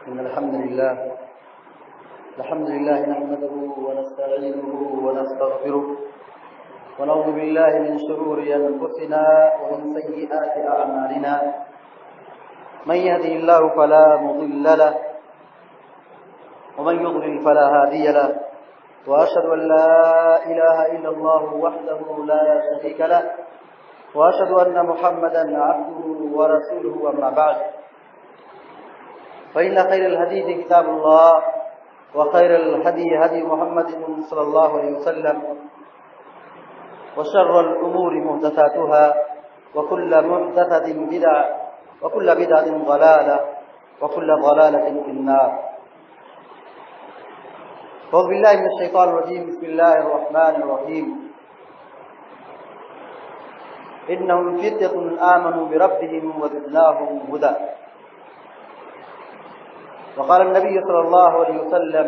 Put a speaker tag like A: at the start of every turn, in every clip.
A: إن الحمد لله نحمده ونستعينه ونستغفره ونعوذ بالله من شرور أنفسنا ومن سيئات أعمالنا من يهده الله فلا مضل له ومن يضلل فلا هادي له وأشهد أن لا إله إلا الله وحده لا شريك له وأشهد أن محمدا عبده ورسوله أما بعد فإن خير الحديث كتاب الله وخير الهدي هدي محمد صلى الله عليه وسلم وشر الأمور محدثاتها وكل محدثة بدعة وكل بدعة ضلالة وكل ضلالة في النار. أعوذ بالله من الشيطان الرجيم. بسم الله الرحمن الرحيم. إنهم فتية آمنوا بربهم وزدناهم هدى. وقال النبي صلى الله عليه وسلم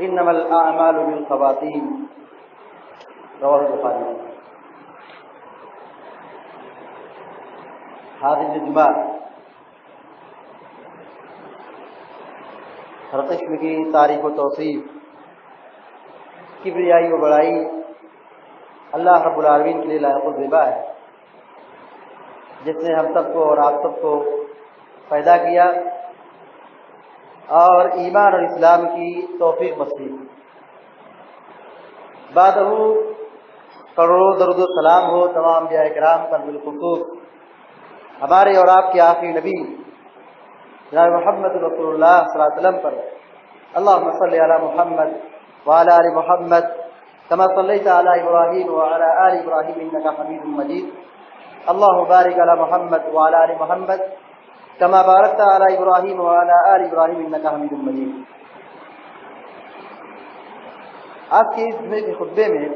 A: إنما الأعمال بالخواتيم. رواه البخاري. هذه الإجماع ہر قسم کی تعریف و توصیف، کبریائی و بڑائی اللہ رب العالمین کے لیے لائق و زیبا ہے، جس نے ہم سب کو اور آپ سب کو پیدا کیا اور ایمان اور اسلام کی توفیق بخشی. بعدہ کروڑوں درود و سلام ہو تمام انبیاء کرام پر، بالخصوص ہمارے اور آپ کے آخری نبی جناب محمد رسول اللہ صلی اللہ علیہ وسلم پر. اللہم صلی علی محمد وعلی آل محمد کما صلیت علی ابراہیم وعلی آل ابراہیم انک حمید مجید. اللہم بارک علی محمد وعلی آل محمد کما بارکت علی ابراہیم وعلی آل ابراہیم انک حمید مجید. آج کے اس جمعے کے خطبے میں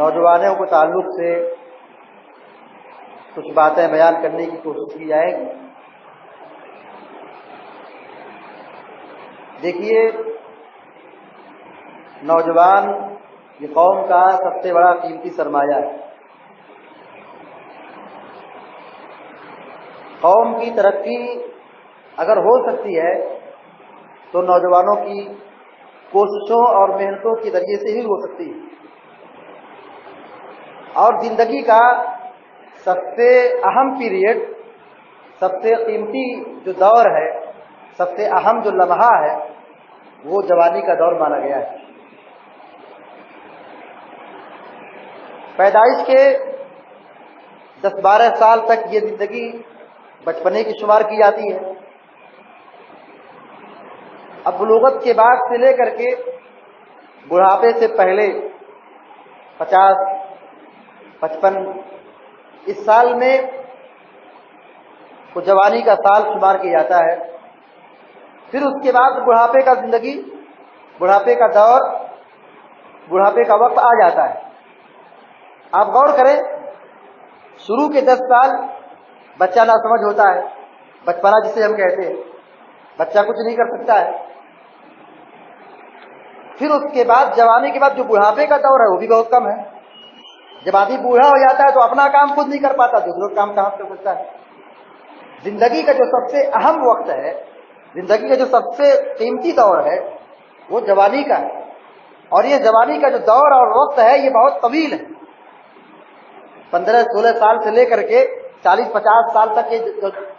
A: نوجوانوں کے تعلق سے کچھ باتیں بیان کرنے کی کوشش کی جائے گی. دیکھیے، نوجوان یہ قوم کا سب سے بڑا قیمتی سرمایہ ہے. قوم کی ترقی اگر ہو سکتی ہے تو نوجوانوں کی کوششوں اور محنتوں کے ذریعے سے ہی ہو سکتی ہے. اور زندگی کا سب سے اہم پیریڈ، سب سے قیمتی جو دور ہے، سب سے اہم جو لمحہ ہے، وہ جوانی کا دور مانا گیا ہے. پیدائش کے 10-12 سال تک یہ زندگی بچپنے کی شمار کی جاتی ہے. اب بلوغت کے بعد سے لے کر کے بڑھاپے سے پہلے 50-55 اس سال میں کو جوانی کا سال شمار کیا جاتا ہے. پھر اس کے بعد بڑھاپے کا زندگی، بڑھاپے کا دور، بڑھاپے کا وقت آ جاتا ہے. آپ غور کریں، شروع کے 10 سال بچہ نہ سمجھ ہوتا ہے، بچپنا جسے ہم کہتے ہیں، بچہ کچھ نہیں کر سکتا ہے. پھر اس کے بعد جوانی کے بعد جو بڑھاپے کا دور ہے وہ بھی بہت کم ہے. جب آدمی بوڑھا ہو جاتا ہے تو اپنا کام خود نہیں کر پاتا، دوسروں کا کام کہاں کر سکتا ہے. زندگی کا جو سب سے اہم وقت ہے، زندگی کا جو سب سے قیمتی دور ہے، وہ جوانی کا ہے. اور یہ جوانی کا جو دور اور وقت ہے یہ بہت طویل ہے. 15-16 سال سے لے کر کے 40-50 سال تک یہ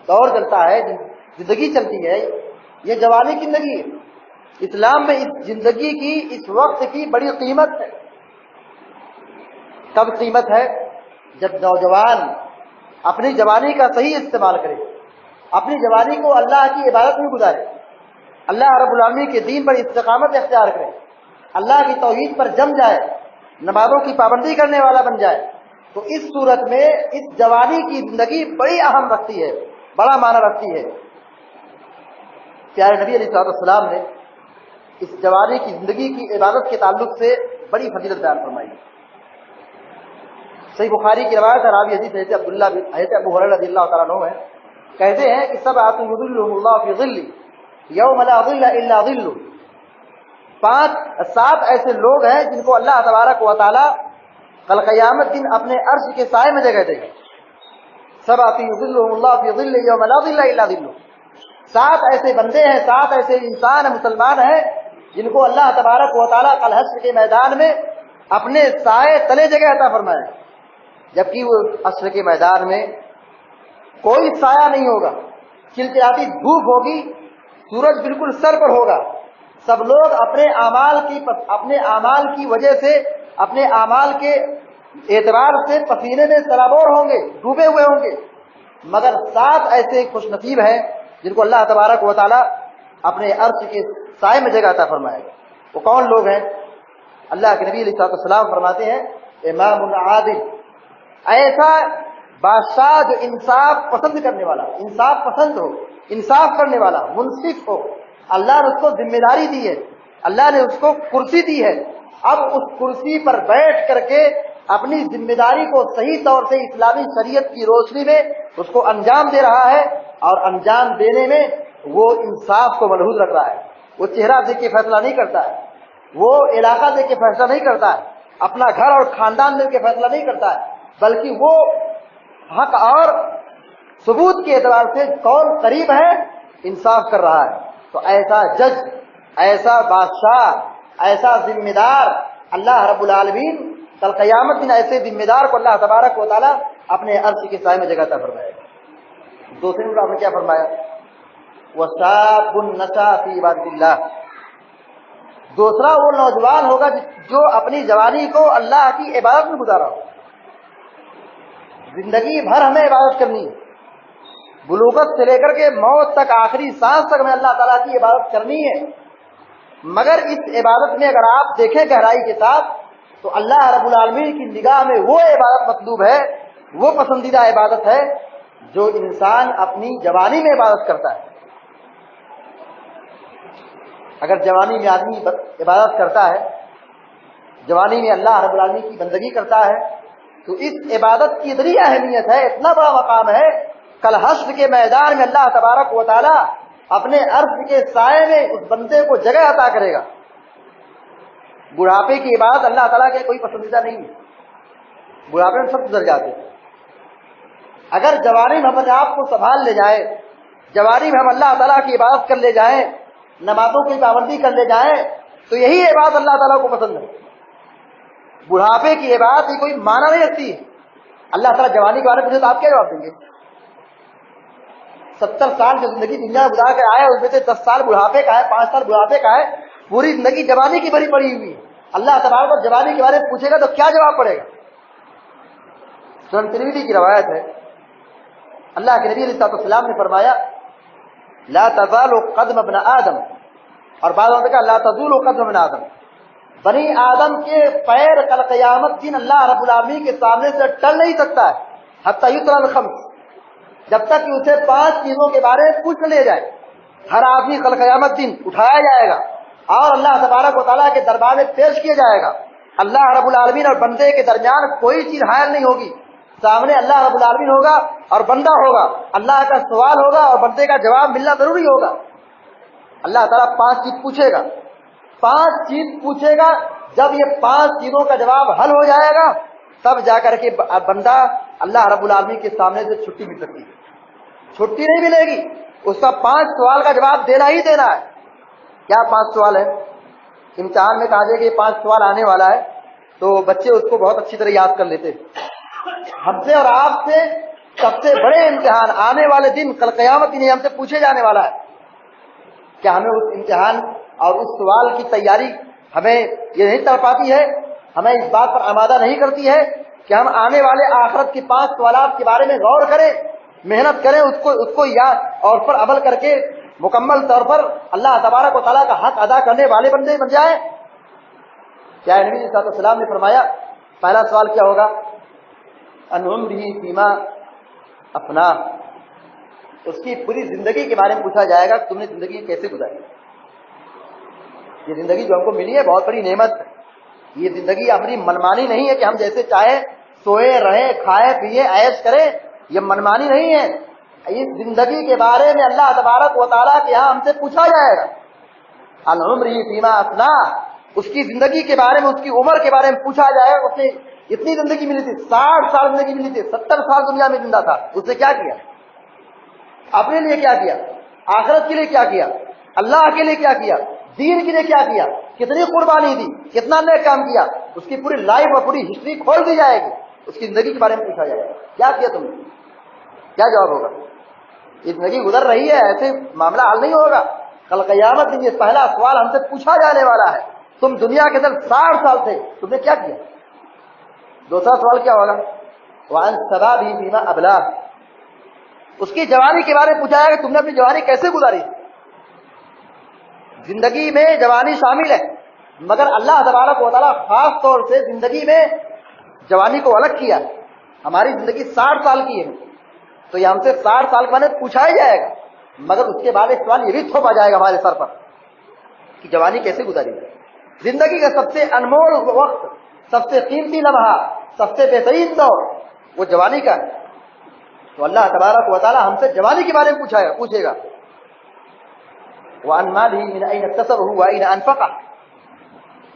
A: دور چلتا ہے، زندگی چلتی ہے، یہ جوانی کی زندگی ہے. اسلام میں اس زندگی کی، اس وقت کی بڑی قیمت ہے. کب قیمت ہے؟ جب نوجوان اپنی جوانی کا صحیح استعمال کرے، اپنی جوانی کو اللہ کی عبادت میں گزارے، اللہ رب العالمین کے دین پر استقامت اختیار کرے، اللہ کی توحید پر جم جائے، نمازوں کی پابندی کرنے والا بن جائے. تو اس صورت میں اس جوانی کی زندگی بڑی اہم رکھتی ہے، بڑا معنی رکھتی ہے. پیارے نبی علیہ السلام نے اس جوانی کی زندگی کی عبادت کے تعلق سے بڑی فضیلت بیان فرمائی. صحیح بخاری کی روایت ہے، راوی حدیث حضرت ابو ہریرہ رضی اللہ تعالیٰ عنہ ہے، کہتے ہیں کہ سبعۃ یظلهم اللہ فی ظلہ یوم لا ظل الا ظلہ. 7 ایسے لوگ ہیں جن کو اللہ تبارک و تعالی کل قیامت دن اپنے عرش کے سائے میں جگہ دے گا. سبعۃ یظلهم اللہ فی ظلہ یوم لا ظل الا ظلہ، 7 ایسے بندے ہیں، 7 ایسے انسان مسلمان ہیں جن کو اللہ تبارک و تعالیٰ کل حشر کے میدان میں اپنے سائے تلے جگہ عطا فرمائے، جبکہ وہ حشر کے میدان میں کوئی سایہ نہیں ہوگا، چلچلاتی دھوپ ہوگی، سورج بالکل سر پر ہوگا، سب لوگ اپنے اعمال کی وجہ سے، اپنے اعمال کے اعتبار سے پسینے میں سرابور ہوں گے، ڈوبے ہوئے ہوں گے، مگر 7 ایسے خوش نصیب ہیں جن کو اللہ تبارک و تعالیٰ اپنے عرش کے سائے میں جگہ عطا فرمائے گا۔ وہ کون لوگ ہیں؟ اللہ کے نبی علیہ السلام فرماتے ہیں امام عادل، ایسا بادشاہ جو انصاف پسند کرنے والا، انصاف پسند ہو، انصاف کرنے والا، منصف ہو، اللہ نے اس کو ذمہ داری دی ہے، اللہ نے اس کو کرسی دی ہے، اب اس کرسی پر بیٹھ کر کے اپنی ذمہ داری کو صحیح طور سے اسلامی شریعت کی روشنی میں اس کو انجام دے رہا ہے، اور انجام دینے میں وہ انصاف کو ملحوظ رکھ رہا ہے، وہ چہرہ دیکھ کے فیصلہ نہیں کرتا ہے، وہ علاقہ دیکھ کے فیصلہ نہیں کرتا ہے، اپنا گھر اور خاندان دیکھ کے فیصلہ نہیں کرتا ہے، بلکہ وہ حق اور ثبوت کے اعتبار سے کون قریب ہے انصاف کر رہا ہے۔ تو ایسا جج، ایسا بادشاہ، ایسا ذمہ دار اللہ رب العالمین کل قیامت دن ایسے ذمہ دار کو اللہ تبارک و تعالیٰ اپنے عرش کے سائے میں جگہ عطا فرمائے گا۔ دوسرے نمبر آپ نے کیا فرمایا؟ وَشَابٌ نَشَأَ فِي عِبَادَةِ اللَّهِ، دوسرا وہ نوجوان ہوگا جو اپنی جوانی کو اللہ کی عبادت میں گزارا ہو۔ زندگی بھر ہمیں عبادت کرنی ہے، بلوغت سے لے کر کے موت تک، آخری سانس تک ہمیں اللہ تعالیٰ کی عبادت کرنی ہے، مگر اس عبادت میں اگر آپ دیکھیں گہرائی کے ساتھ تو اللہ رب العالمین کی نگاہ میں وہ عبادت مطلوب ہے، وہ پسندیدہ عبادت ہے جو انسان اپنی جوانی میں عبادت کرتا ہے۔ اگر جوانی میں آدمی عبادت کرتا ہے، جوانی میں اللہ رب العالمین کی بندگی کرتا ہے، تو اس عبادت کی اتنی اہمیت ہے، اتنا بڑا مقام ہے، کل حشر کے میدان میں اللہ تبارک و تعالیٰ اپنے عرش کے سائے میں اس بندے کو جگہ عطا کرے گا۔ بڑھاپے کی عبادت اللہ تعالیٰ کے کوئی پسندیدہ نہیں ہے، بڑھاپے میں سب گزر جاتے ہیں۔ اگر جوانی میں ہم اپنے آپ کو سنبھال لے جائیں، جوانی میں ہم اللہ تعالیٰ کی عبادت کر لے جائیں، نمازوں کی پابندی کر لے جائیں، تو یہی عبادت اللہ تعالیٰ کو پسند ہے۔ بڑھاپے کی عبادت کی کوئی معنی نہیں رکھتی ہے۔ اللہ تعالیٰ جوانی کے بارے میں پوچھے تو آپ کیا جواب دیں گے؟ 70 سال جو زندگی دنیا میں گزار کر آیا اس میں سے 10 سال بڑھاپے کا ہے، 5 سال بڑھاپے کا ہے، پوری زندگی جوانی کی بھری پڑی ہوئی ہے۔ اللہ تبارک و جوانی کے بارے میں پوچھے گا تو کیا جواب پڑے گا؟ سنن ترمذی کی روایت ہے، اللہ کے نبی علیہ السلام نے فرمایا لا تزال قدم ابن آدم، اور بعض نے کہا لا تزول قدم ابن آدم، بنی آدم کے پیر کل قیامت دن اللہ رب العالمین کے سامنے سے ٹل نہیں سکتا ہے حتی یطرح الخمس، جب تک کہ اسے 5 چیزوں کے بارے میں پوچھ لے جائے۔ ہر آدمی کل قیامت دن اٹھایا جائے گا اور اللہ تبارک و تعالیٰ کے دربار میں پیش کیا جائے گا۔ اللہ رب العالمین اور بندے کے درمیان کوئی چیز حائل نہیں ہوگی، سامنے اللہ رب العالمین ہوگا اور بندہ ہوگا، اللہ کا سوال ہوگا اور بندے کا جواب ملنا ضروری ہوگا۔ اللہ تعالیٰ 5 چیز پوچھے گا، 5 چیز پوچھے گا، جب یہ 5 چیزوں کا جواب حل ہو جائے گا تب جا کر کے بندہ اللہ رب العالمین کے سامنے سے چھٹی مل سکتی ہے۔ چھٹی نہیں ملے گی، اس کا 5 سوال کا جواب دینا ہی دینا ہے۔ کیا 5 سوال ہے؟ امتحان میں کہا جائے کہ یہ 5 سوال آنے والا ہے تو بچے اس کو بہت اچھی طرح یاد کر لیتے۔ ہم سے اور آپ سے سب سے بڑے امتحان آنے والے دن کل قیامت دن ہم سے پوچھے جانے والا ہے۔ کیا ہمیں اس امتحان اور اس سوال کی تیاری ہمیں یہ نہیں کر پاتی ہے، ہمیں اس بات پر آمادہ نہیں کرتی ہے کہ ہم آنے والے آخرت کے 5 سوالات کے بارے میں غور کریں، محنت کریں، اس کو یاد اور پر عمل کر کے مکمل طور پر اللہ تبارک و تعالیٰ کا حق ادا کرنے والے بندے بن جائیں۔ کیا نبی صلی اللہ علیہ وسلم نے فرمایا پہلا سوال کیا ہوگا؟ ان عمرہ فیما افنا، اس کی پوری زندگی کے بارے میں پوچھا جائے گا کہ تم نے زندگی کیسے گزاری۔ یہ زندگی جو ہم کو ملی ہے بہت بڑی نعمت ہے، یہ زندگی ہماری منمانی نہیں ہے کہ ہم جیسے چاہے سوئے رہیں، کھائے پیے، عیش کریں، یہ منمانی نہیں ہے۔ اس زندگی کے بارے میں اللہ تبارک و تعالیٰ کے یہاں ہم سے پوچھا جائے گا۔ ان عمرہ فیما افنا، اس کی زندگی کے بارے میں، اس کی عمر کے بارے میں پوچھا جائے گا، اس نے اتنی زندگی ملی تھی، 60 سال زندگی ملی تھی، 70 سال دنیا میں زندہ تھا، اس نے کیا کیا؟ اپنے لیے کیا کیا؟ آخرت کے لیے کیا کیا؟ اللہ کے لیے کیا کیا؟ دین کے لیے کیا کیا؟ کتنی قربانی دی؟ کتنا نیک کام کیا؟ اس کی پوری لائف اور پوری ہسٹری کھول دی جائے گی، اس کی زندگی کے بارے میں پوچھا جائے گا، کیا کیا تم نے؟ کیا جواب ہوگا؟ یہ زندگی گزر رہی ہے، ایسے معاملہ حل نہیں ہوگا۔ کل قیامت دن یہ پہلا سوال ہم سے پوچھا جانے والا ہے، تم دنیا کے اندر 60 سال تھے، تم نے کیا کیا؟ دوسرا سوال کیا ہوگا؟ وَعَنْ شَبَابِهِ فِيمَا أَبْلَاهُ، اس کی جوانی کے بارے میں پوچھا ہے کہ تم نے اپنی جوانی کیسے گزاری؟ زندگی میں جوانی شامل ہے، مگر اللہ تبارک و تعالیٰ خاص طور سے زندگی میں جوانی کو الگ کیا۔ ہماری زندگی 60 سال کی ہے، تو یہ ہم سے 60 سال کے بعد پوچھا ہی جائے گا، مگر اس کے بعد ایک سوال یہ بھی تھوپا جائے گا ہمارے سر پر کہ جوانی کیسے گزاری ہے۔ زندگی کا سب سے انمول وقت، سب سے قیمتی لمحہ، سب سے بہترین دور وہ جوانی کا ہے، تو اللہ تبارک و تعالیٰ ہم سے جوانی کے بارے میں پوچھے گا۔ وَعَنْ مَالِهِ مِنْ أَيْنَ اكْتَسَبَهُ وَأَيْنَ أَنْفَقَهُ،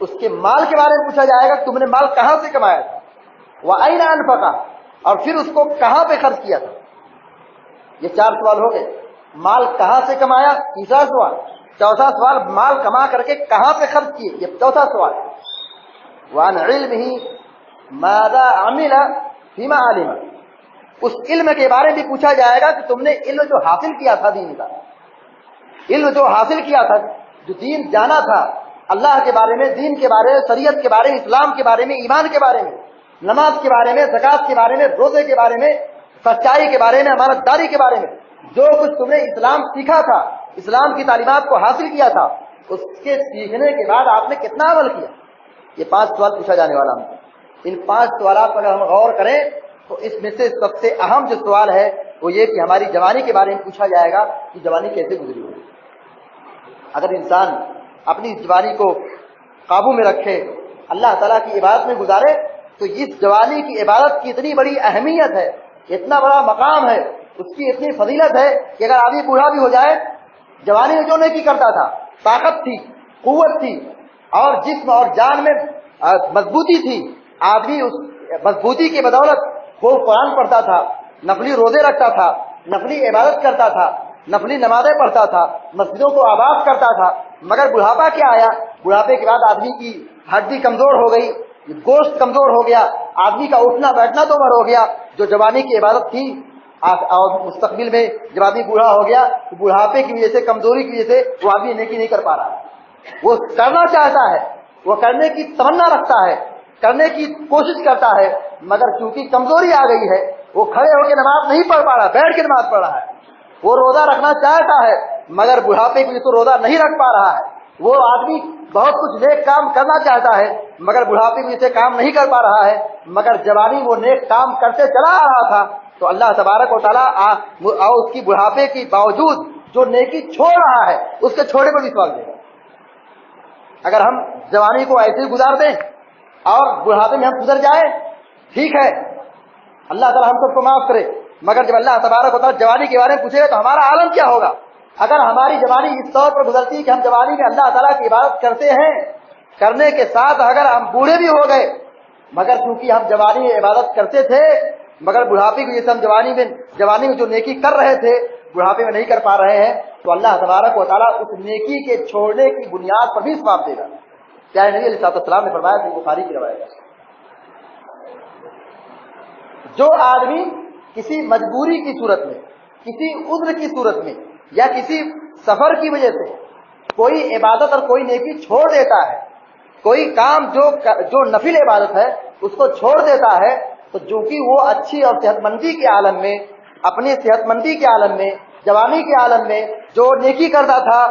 A: اس کے مال کے بارے میں پوچھا جائے گا تم نے مال کہاں سے کمایا تھا، وَأَيْنَ أَنْفَقَهُ، اور پھر اس کو کہاں پہ خرچ کیا تھا۔ یہ 4 سوال ہو گئے، مال کہاں سے کمایا تیسرا سوال، چوتھا سوال مال کما کر کے کہاں پہ خرچ کیے، یہ چوتھا سوال۔ وَعَنْ عِلْمِهِ مَاذَا عَمِلَ فِيمَا عَلِمَ، اس علم کے بارے میں بھی پوچھا جائے گا کہ تم نے علم جو حاصل کیا تھا، دین کا علم جو حاصل کیا تھا، جو دین جانا تھا، اللہ کے بارے میں، دین کے بارے میں، شریعت کے بارے میں، اسلام کے بارے میں، ایمان کے بارے میں، نماز کے بارے میں، زکوٰۃ کے بارے میں، روزے کے بارے میں، سچائی کے بارے میں، امانت داری کے بارے میں، جو کچھ تم نے اسلام سیکھا تھا، اسلام کی تعلیمات کو حاصل کیا تھا، اس کے سیکھنے کے بعد آپ نے کتنا عمل کیا۔ یہ 5 سوال پوچھا جانے والا ہم سے۔ ان 5 سوالات پر اگر ہم غور کریں تو اس میں سے سب سے اہم جو سوال ہے وہ یہ کہ ہماری جوانی کے بارے میں پوچھا جائے گا کہ جوانی کیسے گزری ہوئی۔ اگر انسان اپنی جوانی کو قابو میں رکھے، اللہ تعالیٰ کی عبادت میں گزارے، تو اس جوانی کی عبادت کی اتنی بڑی اہمیت ہے، اتنا بڑا مقام ہے، اس کی اتنی فضیلت ہے کہ اگر آدمی بوڑھا بھی ہو جائے، جوانی میں جو نیکی کرتا تھا، طاقت تھی، قوت تھی، اور جسم اور جان میں مضبوطی تھی، آدمی اس مضبوطی کی بدولت خوب قرآن پڑھتا تھا، نفلی روزے رکھتا تھا، نفلی عبادت کرتا تھا، نفلی نمازیں پڑھتا تھا، مسجدوں کو آباد کرتا تھا، مگر بڑھاپا کیا آیا؟ بڑھاپے کے بعد آدمی کی ہڈی کمزور ہو گئی، گوشت کمزور ہو گیا، آدمی کا اٹھنا بیٹھنا تو بڑھ ہو گیا۔ جو جوانی کی عبادت تھی اور مستقبل میں جب آدمی بوڑھا ہو گیا تو بڑھاپے کی وجہ سے، کمزوری کی وجہ سے وہ آدمی نیکی نہیں کر پا رہا ہے۔ وہ کرنا چاہتا ہے، وہ کرنے کی تمنا رکھتا ہے، کرنے کی کوشش کرتا ہے، مگر چونکہ کمزوری آ گئی ہے، وہ کھڑے ہو کے نماز نہیں پڑھ پا رہا، بیٹھ کے نماز پڑھ رہا ہے۔ وہ روزہ رکھنا چاہتا ہے، مگر بڑھاپے کی وجہ سے روزہ نہیں رکھ پا رہا ہے۔ وہ آدمی بہت کچھ نیک کام کرنا چاہتا ہے، مگر بڑھاپے کی وجہ سے کام نہیں کر پا رہا ہے، مگر جوانی وہ نیک کام کرتے چلا آ رہا تھا، تو اللہ تبارک و تعالیٰ اس کی بڑھاپے کے باوجود جو نیکی چھوڑ رہا ہے اس کے چھوڑے پر بھی سوال دے گا۔ اگر ہم جوانی کو ایسے ہی گزار دیں اور بڑھاپے میں ہم گزر جائیں، ٹھیک ہے، اللہ تعالیٰ ہم سب کو معاف کرے، مگر جب اللہ تبارک و تعالیٰ جوانی کے بارے میں پوچھے گا تو ہمارا عالم کیا ہوگا؟ اگر ہماری جوانی اس طور پر گزرتی ہے کہ ہم جوانی میں اللہ تعالیٰ کی عبادت کرتے ہیں، کرنے کے ساتھ اگر ہم بوڑھے بھی ہو گئے، مگر چونکہ ہم جوانی میں عبادت کرتے تھے، مگر بڑھاپے کی وجہ سے ہم جوانی میں جو نیکی کر رہے تھے بڑھاپے میں نہیں کر پا رہے ہیں، تو اللہ تبارک و تعالیٰ اس نیکی کے چھوڑنے کی بنیاد پر بھی ثواب دے گا۔ پیارے نبی علیہ السلام نے فرمایا، بخاری کی روایت ہے، جو آدمی کسی مجبوری کی صورت میں، کسی عذر کی صورت میں، یا کسی سفر کی وجہ سے کوئی عبادت اور کوئی نیکی چھوڑ دیتا ہے، کوئی کام جو نفل عبادت ہے اس کو چھوڑ دیتا ہے، تو جو کہ وہ اچھی اور صحت مندی کے عالم میں، اپنی صحت مندی کے عالم میں، جوانی کے عالم میں جو نیکی کرتا تھا،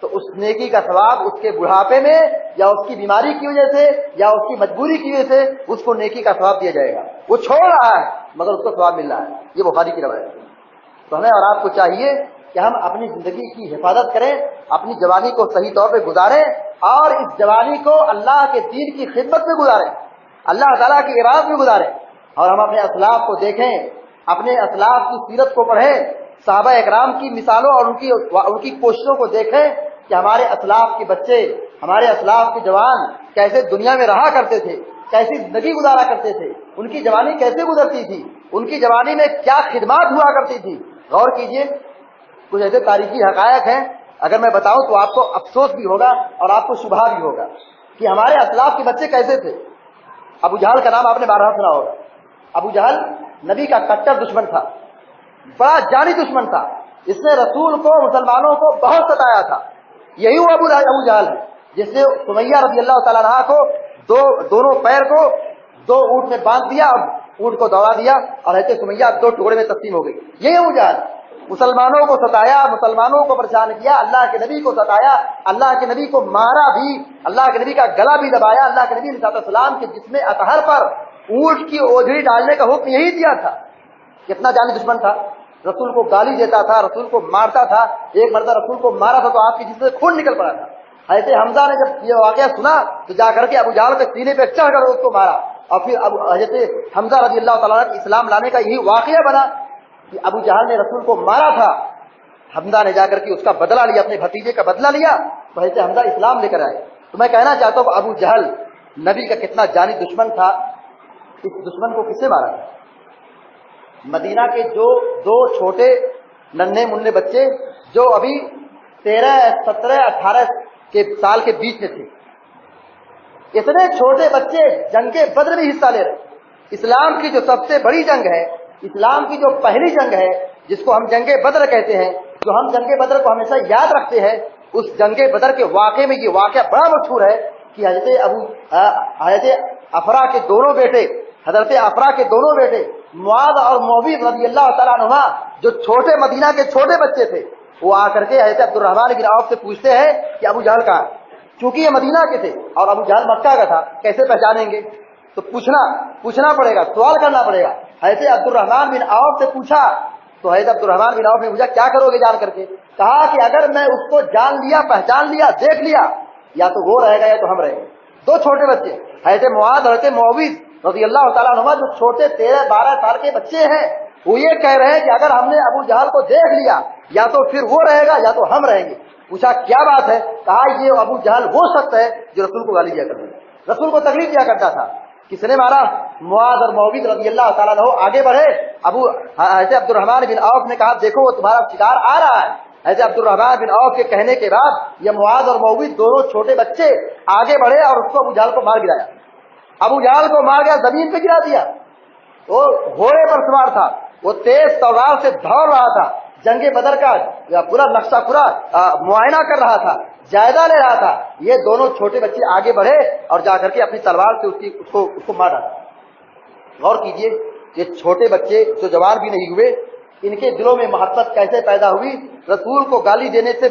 A: تو اس نیکی کا ثواب اس کے بڑھاپے میں یا اس کی بیماری کی وجہ سے یا اس کی مجبوری کی وجہ سے اس کو نیکی کا ثواب دیا جائے گا۔ وہ چھوڑ رہا ہے مگر اس کو ثواب مل رہا ہے۔ یہ بخاری کی روایت ہے۔ تو ہمیں اور آپ کو چاہیے کہ ہم اپنی زندگی کی حفاظت کریں، اپنی جوانی کو صحیح طور پہ گزاریں، اور اس جوانی کو اللہ کے دین کی خدمت میں گزاریں، اللہ تعالیٰ کی عبادت میں گزاریں، اور ہم اپنے اسلاف کو دیکھیں، اپنے اسلاف کی سیرت کو پڑھیں، صحابہ اکرام کی مثالوں اور ان کی کوششوں کو دیکھیں، کہ ہمارے اسلاف کے بچے، ہمارے اسلاف کے جوان کیسے دنیا میں رہا کرتے تھے، کیسی زندگی گزارا کرتے تھے، ان کی جوانی کیسے گزرتی تھی، ان کی جوانی میں کیا خدمات ہوا کرتی تھی۔ غور کیجئے، کچھ ایسے تاریخی حقائق ہیں، اگر میں بتاؤں تو آپ کو افسوس بھی ہوگا اور آپ کو شبہ بھی ہوگا کہ ہمارے اسلاف کے بچے کیسے تھے۔ ابو جہل کا نام آپ نے بارہا سنا ہوگا۔ ابو جہل نبی کا کٹر دشمن تھا، بڑا جانی دشمن تھا، اس نے رسول کو، مسلمانوں کو بہت ستایا تھا۔ یہی وہ ابو جہل ہے جس نے سمیہ رضی اللہ تعالیٰ عنہا کو دونوں پیر کو 2 اونٹ میں باندھ دیا اور اونٹ کو دوڑا دیا اور حضرت سمیہ 2 ٹکڑے میں تقسیم ہو گئی۔ یہی ابو جہل مسلمانوں کو ستایا، مسلمانوں کو پریشان کیا، اللہ کے نبی کو ستایا، اللہ کے نبی کو مارا بھی، اللہ کے نبی کا گلا بھی دبایا۔ اللہ کے نبی علیہ السلام کے جسم اطہر پر اونٹ کی اوجھڑی ڈالنے کا حکم یہی دیا تھا۔ کتنا جانی دشمن تھا، رسول کو گالی دیتا تھا، رسول کو مارتا تھا۔ ایک مرتبہ رسول کو مارا تھا تو آپ کے جسم سے خون نکل پڑا تھا۔ حضرت حمزہ نے جب یہ واقعہ سنا تو جا کر کے ابو جہل کے سینے پہ چڑھ کر اس کو مارا، اور پھر حضرت حمزہ رضی اللہ تعالیٰ عنہ اسلام لانے کا یہی واقعہ بنا کہ ابو جہل نے رسول کو مارا تھا، حمزہ نے جا کر کے اس کا بدلہ لیا، اپنے بھتیجے کا بدلہ لیا، تو حضرت حمزہ اسلام لے کر آئے۔ تو میں کہنا چاہتا ہوں ابو جہل نبی کا کتنا جانی دشمن تھا۔ اس دشمن کو کس سے مارا تھا؟ مدینہ کے جو 2 چھوٹے ننھے منھے بچے جو ابھی 13 17 18 کے سال کے بیچ میں تھے، اتنے چھوٹے بچے جنگ بدر میں حصہ لے رہے۔ اسلام کی جو سب سے بڑی جنگ ہے، اسلام کی جو پہلی جنگ ہے جس کو ہم جنگ بدر کہتے ہیں، جو ہم جنگ بدر کو ہمیشہ یاد رکھتے ہیں، اس جنگ بدر کے واقعے میں یہ واقعہ بڑا مشہور ہے کہ حضرت افرا کے دونوں بیٹے، حضرت افرا کے دونوں بیٹے معاذ اور معوذ رضی اللہ تعالیٰ عنہما، جو چھوٹے مدینہ کے چھوٹے بچے تھے، وہ آ کر کے حضرت عبد الرحمن بن عوف سے پوچھتے ہیں کہ ابو جہل کہاں ہے؟ چونکہ یہ مدینہ کے تھے اور ابو جہل مکہ کا تھا، کیسے پہچانیں گے؟ تو پوچھنا پڑے گا، سوال کرنا پڑے گا۔ حضرت عبد الرحمن بن عوف سے پوچھا تو حضرت عبد الرحمن بن عوف نے پوچھا کیا کرو گے جان کر کے؟ کہا کہ اگر میں اس کو جان لیا، پہچان لیا، دیکھ لیا، یا تو وہ رہے گا یا تو ہم رہیں گے۔ 2 چھوٹے بچے حضرت معاذ اور حضرت معوذ رضی اللہ تعالیٰ عنہ، جو چھوٹے 13 12 سال کے بچے ہیں، وہ یہ کہہ رہے ہیں کہ اگر ہم نے ابو جہل کو دیکھ لیا یا تو پھر وہ رہے گا یا تو ہم رہیں گے۔ پوچھا کیا بات ہے؟ کہا یہ ابو جہل وہ شخص ہے جو رسول کو گالی دیا کرتا تھا، رسول کو تکلیف دیا کرتا تھا۔ کس نے مارا؟ معاذ اور معوذ رضی اللہ تعالیٰ عنہ آگے بڑھے۔ حضرت عبد الرحمن بن عوف نے کہا دیکھو وہ تمہارا شکار آ رہا ہے۔ حضرت عبد الرحمن بن عوف کے کہنے کے بعد یہ معاذ اور معوذ دونوں چھوٹے بچے آگے بڑھے اور اس کو ابو جہل کو مار گرایا۔ ابو جہل کو مار گیا، زمین پہ گرا دیا۔ وہ گھوڑے پر سوار تھا، وہ تیز تلوار سے دوڑ رہا تھا، جنگ بدر کا پورا نقشہ پورا معائنہ کر رہا تھا، جائزہ لے رہا تھا۔ یہ دونوں چھوٹے بچے آگے بڑھے اور جا کر کے اپنی تلوار سے اس کو مار ڈالا۔ غور کیجئے، یہ چھوٹے بچے جو جوان بھی نہیں ہوئے، ان کے دلوں میں محبت کیسے پیدا ہوئی، رسول کو گالی دینے سے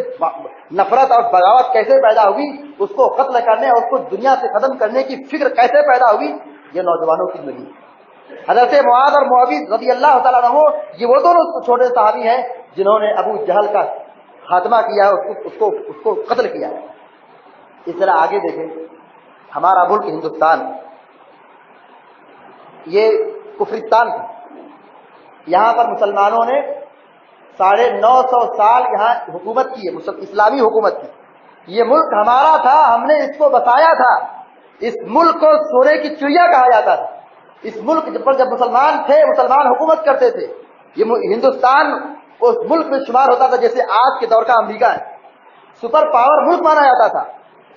A: نفرت اور بغاوت کیسے پیدا ہوئی، اس کو قتل کرنے اور اس کو دنیا سے ختم کرنے کی فکر کیسے پیدا ہوئی، یہ نوجوانوں کی زندگی۔ حضرت معاذ اور معوذ رضی اللہ تعالیٰ عنہ یہ وہ دونوں چھوٹے صحابی ہیں جنہوں نے ابو جہل کا خاتمہ کیا، اس کو قتل کیا۔ اس طرح آگے دیکھیں، ہمارا ملک ہندوستان یہ کفرستان تھا، یہاں پر مسلمانوں نے 950 سال یہاں حکومت کی ہے، اسلامی حکومت کی۔ یہ ملک ہمارا تھا، ہم نے اس کو بسایا تھا۔ اس ملک کو سونے کی چڑیا کہا جاتا تھا۔ اس ملک پر جب مسلمان تھے، مسلمان حکومت کرتے تھے، یہ ہندوستان اس ملک میں شمار ہوتا تھا جیسے آج کے دور کا امریکہ ہے، سپر پاور ملک مانا جاتا تھا۔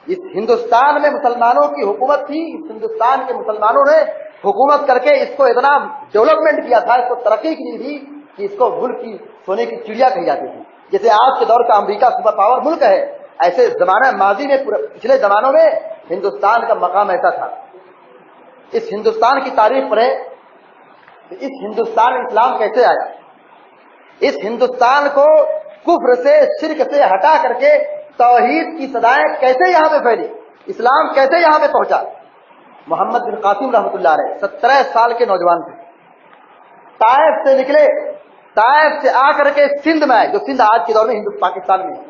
A: اس ہندوستان میں مسلمانوں کی حکومت تھی، اس ہندوستان کے مسلمانوں نے حکومت کر کے اس کو اتنا ڈیولپمنٹ کیا تھا، اس کو ترقی کی تھی کہ اس کو ملک کی سونے کی چڑیا کہی جاتی تھی۔ جیسے آج کے دور کا امریکہ سپر پاور ملک ہے، ایسے زمانہ ماضی میں پچھلے زمانوں میں ہندوستان کا مقام ایسا تھا۔ اس ہندوستان کی تاریخ پڑھیں، اس ہندوستان میں اسلام کیسے آیا، اس ہندوستان کو کفر سے، شرک سے ہٹا کر کے توحید کی صدائیں کیسے یہاں پہ پھیلی، اسلام کیسے یہاں پہ پہنچا۔ محمد بن قاسم رحمۃ اللہ علیہ 17 سال کے نوجوان تھے، طائف سے نکلے، طائف سے آ کر کے سندھ میں آئے، جو سندھ آج کے دور میں پاکستان میں ہے۔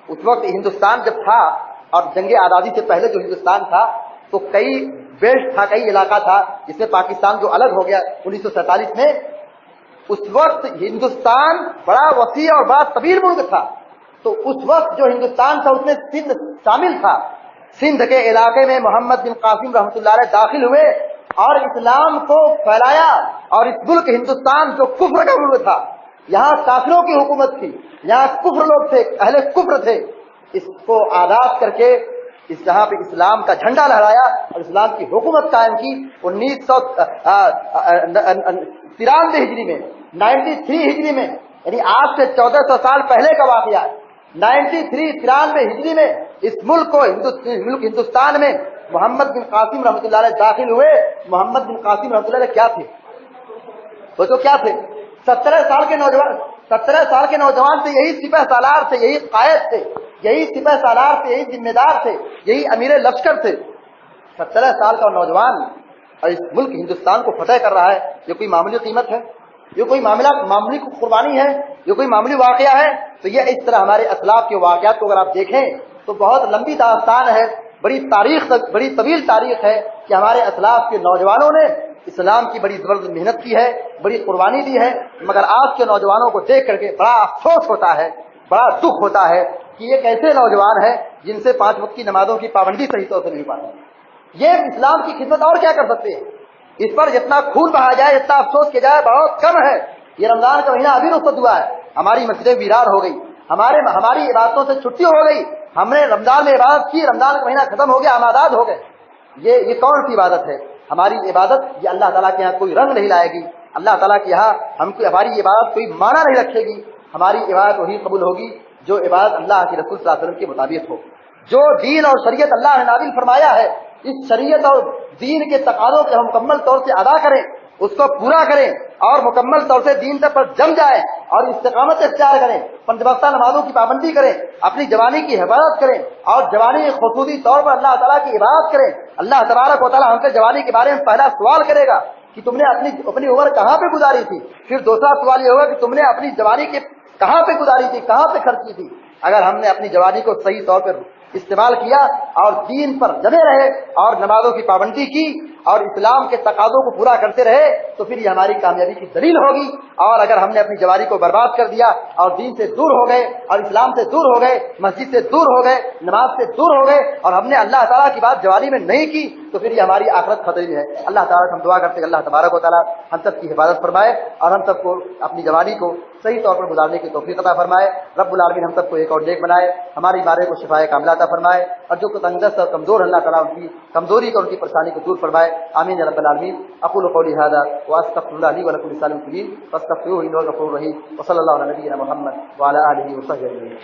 A: اس وقت ہندوستان جب تھا اور جنگ آزادی سے پہلے جو ہندوستان تھا تو کئی بیلٹ تھا، کئی علاقہ تھا جس میں پاکستان جو الگ ہو گیا 1947 میں۔ اس وقت ہندوستان بڑا وسیع اور بڑا طویل ملک تھا، تو اس وقت جو ہندوستان تھا اس میں سندھ شامل تھا. سندھ کے علاقے میں محمد بن قاسم رحمۃ اللہ علیہ داخل ہوئے اور اسلام کو پھیلایا. اور اس ملک ہندوستان جو کفر کا ملک تھا, یہاں کافروں کی حکومت تھی, یہاں کفر لوگ تھے, اہل کفر تھے, اس کو آزاد کر کے اس جہاں پہ اسلام کا جھنڈا لہرایا اور اسلام کی حکومت قائم کی. 1993 ہجری میں, 93 ہجری میں, یعنی آج سے 1400 سال پہلے کا واقعہ ہے. 93 ہجری میں اس ملک کو ہندوستان میں محمد بن قاسم رحمۃ اللہ علیہ داخل ہوئے. محمد بن قاسم رحمۃ اللہ علیہ کیا تھے؟ وہ تو کیا تھے؟ 17 سال کے نوجوان تھے, یہی سپہ سالار تھے, یہی قائد تھے, یہی سپہ سالار تھے, یہی ذمہ دار تھے, یہی امیر لشکر تھے. 17 سال کا نوجوان اور اس ملک ہندوستان کو فتح کر رہا ہے. یہ کوئی معمولی قیمت ہے؟ یہ کوئی معمولی قربانی ہے؟ یہ کوئی معمولی واقعہ ہے؟ تو یہ اس طرح ہمارے اسلاف کے واقعات کو اگر آپ دیکھیں تو بہت لمبی داستان ہے, بڑی طویل تاریخ ہے کہ ہمارے اسلاف کے نوجوانوں نے اسلام کی بڑی زبردست محنت کی ہے, بڑی قربانی دی ہے. مگر آج کے نوجوانوں کو دیکھ کر کے بڑا افسوس ہوتا ہے, بڑا دکھ ہوتا ہے کہ یہ کیسے نوجوان ہیں جن سے 5 وقت کی نمازوں کی پابندی صحیح طور سے نہیں پاتے. یہ اسلام کی خدمت اور کیا کر سکتے ہیں؟ اس پر جتنا خون بہا جائے, جتنا افسوس کیا جائے, بہت کم ہے. یہ رمضان کا مہینہ ابھی رخصت ہوا ہے, ہماری مسجدیں ویران ہو گئی, ہماری عبادتوں سے چھٹی ہو گئی. ہم نے رمضان میں عبادت کی, رمضان کا مہینہ ختم ہو گیا, ہم آزاد ہو گئے. یہ کون سی عبادت ہے؟ ہماری عبادت یہ اللہ تعالیٰ کے یہاں کوئی رنگ نہیں لائے گی. اللہ تعالیٰ کے یہاں ہماری عبادت کوئی معنی نہیں رکھے گی. ہماری عبادت وہی قبول ہوگی جو عبادت اللہ کے رسول صلی اللہ علیہ وسلم کے مطابق ہو. جو دین اور شریعت اللہ نے نازل فرمایا ہے, اس شریعت اور دین کے تقاضوں کو ہم مکمل طور سے ادا کریں, اس کو پورا کریں اور مکمل طور سے دین پر جم جائیں اور استقامت اختیار کریں, 5 وقتہ نمازوں کی پابندی کریں, اپنی جوانی کی حفاظت کریں اور جوانی میں خصوصی طور پر اللہ تعالیٰ کی عبادت کریں. اللہ تبارک و تعالیٰ ہم سے جوانی کے بارے میں پہلا سوال کرے گا کہ تم نے اپنی عمر کہاں پہ گزاری تھی. پھر دوسرا سوال یہ ہوگا کہ تم نے اپنی جوانی کے کہاں پہ گزاری تھی, کہاں پہ خرچ کی تھی. اگر ہم نے اپنی جوانی کو صحیح طور پر استعمال کیا اور دین پر جمے رہے اور نمازوں کی پابندی کی اور اسلام کے تقاضوں کو پورا کرتے رہے تو پھر یہ ہماری کامیابی کی دلیل ہوگی. اور اگر ہم نے اپنی جوانی کو برباد کر دیا اور دین سے دور ہو گئے اور اسلام سے دور ہو گئے, مسجد سے دور ہو گئے, نماز سے دور ہو گئے اور ہم نے اللہ تعالیٰ کی بات جوانی میں نہیں کی تو پھر یہ ہماری آخرت خطرے میں ہے. اللہ تعالیٰ سے ہم دعا کرتے ہیں اللہ تبارک و تعالیٰ ہم سب کی حفاظت فرمائے اور ہم سب کو اپنی جوانی کو صحیح طور پر گزارنے کی توفیق عطا فرمائے. رب العالمین ہم سب کو ایک اور نیک بنائے, ہماری بیماری کو شفائے کاملہ عطا فرمائے اور جو تنگدست اور کمزور اللہ تعالیٰ ان کی کمزوری کو, ان کی پریشانی کو دور فرمائے. آمین یا رب العالمین. اقول قولی هذا واستغفر الله لي ولكم لسائر المسلمين فاستغفروه انه هو الغفور الرحيم وصلى الله على نبينا محمد وعلى اله وصحبه اجمعين.